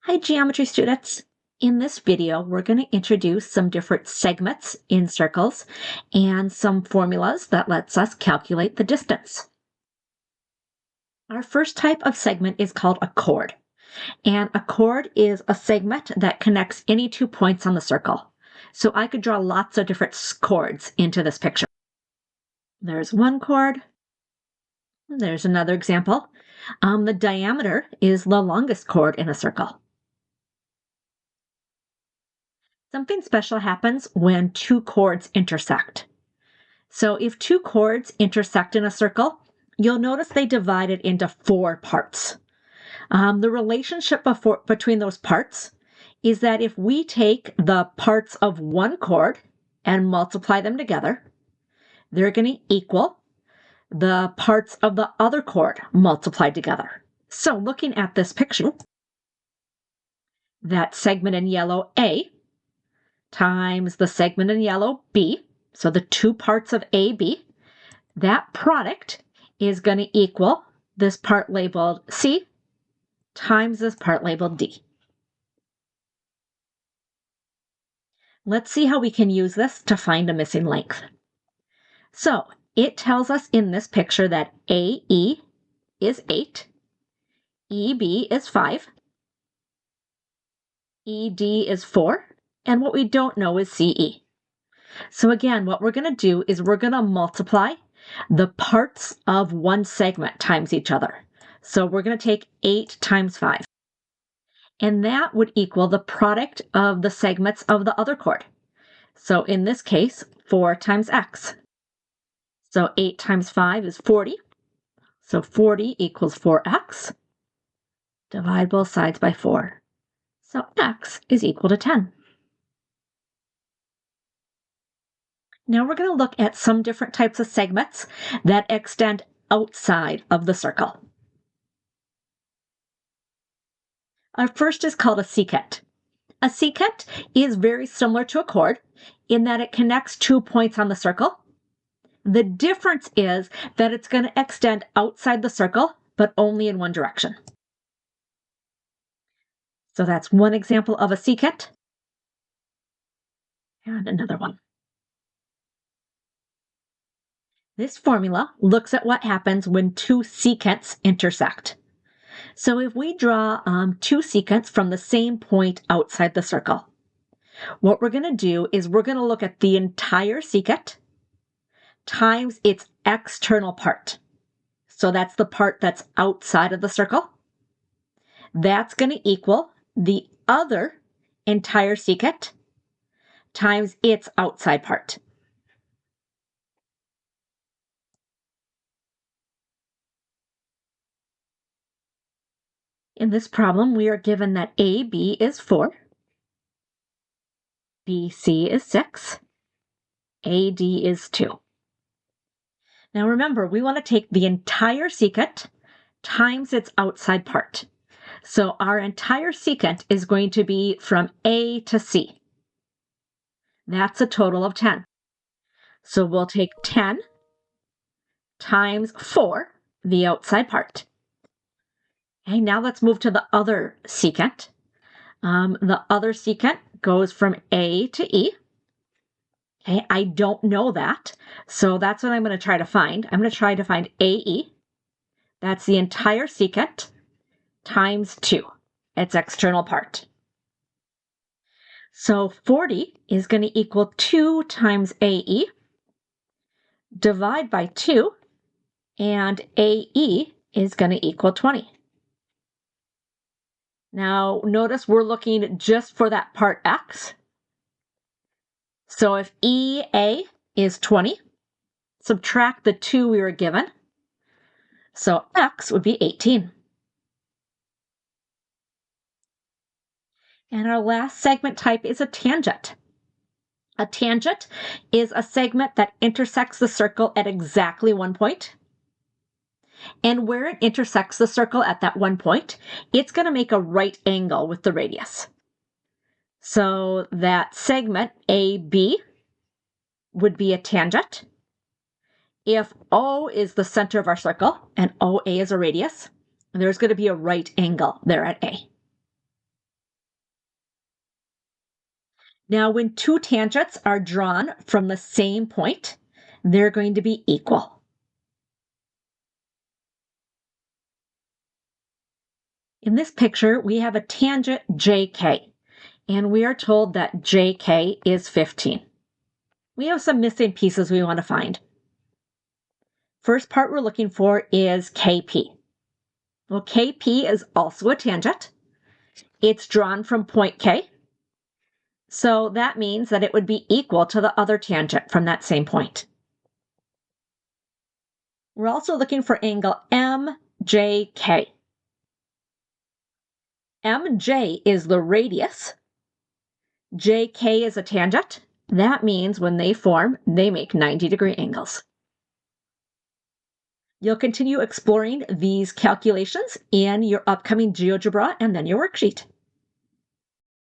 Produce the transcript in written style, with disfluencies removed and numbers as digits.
Hi, geometry students. In this video, we're going to introduce some different segments in circles and some formulas that lets us calculate the distance. Our first type of segment is called a chord. And a chord is a segment that connects any 2 points on the circle. So I could draw lots of different chords into this picture. There's one chord. There's another example. The diameter is the longest chord in a circle. Something special happens when 2 chords intersect. So if 2 chords intersect in a circle, you'll notice they divide it into 4 parts. The relationship between those parts is that if we take the parts of one chord and multiply them together, they're going to equal the parts of the other chord multiplied together. So looking at this picture, that segment in yellow A times the segment in yellow B, so the 2 parts of AB, that product is going to equal this part labeled C times this part labeled D. Let's see how we can use this to find a missing length. So it tells us in this picture that AE is 8, EB is 5, ED is 4, and what we don't know is CE. So again, what we're going to do is we're going to multiply the parts of one segment times each other. So we're going to take 8 times 5. And that would equal the product of the segments of the other chord. So in this case, 4 times x. So 8 times 5 is 40. So 40 equals 4x. Divide both sides by 4. So x is equal to 10. Now we're going to look at some different types of segments that extend outside of the circle. Our first is called a secant. A secant is very similar to a chord in that it connects 2 points on the circle. The difference is that it's going to extend outside the circle, but only in one direction. So that's one example of a secant. And another one. This formula looks at what happens when 2 secants intersect. So if we draw 2 secants from the same point outside the circle, what we're going to do is we're going to look at the entire secant times its external part. So that's the part that's outside of the circle. That's going to equal the other entire secant times its outside part. In this problem, we are given that AB is 4, BC is 6, AD is 2. Now remember, we want to take the entire secant times its outside part. So our entire secant is going to be from A to C. That's a total of 10. So we'll take 10 times 4, the outside part. Okay, now let's move to the other secant. The other secant goes from A to E. Okay, I don't know that, so that's what I'm going to try to find. I'm going to try to find AE. That's the entire secant times 2, its external part. So 40 is going to equal 2 times AE. Divide by 2, and AE is going to equal 20. Now, notice we're looking just for that part x. So if EA is 20, subtract the 2 we were given. So x would be 18. And our last segment type is a tangent. A tangent is a segment that intersects the circle at exactly one point. And where it intersects the circle at that one point, it's going to make a right angle with the radius. So that segment AB would be a tangent. If O is the center of our circle and OA is a radius, there's going to be a right angle there at A. Now, when two tangents are drawn from the same point, they're going to be equal. In this picture, we have a tangent JK, and we are told that JK is 15. We have some missing pieces we want to find. First part we're looking for is KP. Well, KP is also a tangent. It's drawn from point K, so that means that it would be equal to the other tangent from that same point. We're also looking for angle MJK. MJ is the radius. JK is a tangent. That means when they form, they make 90-degree angles. You'll continue exploring these calculations in your upcoming GeoGebra and then your worksheet.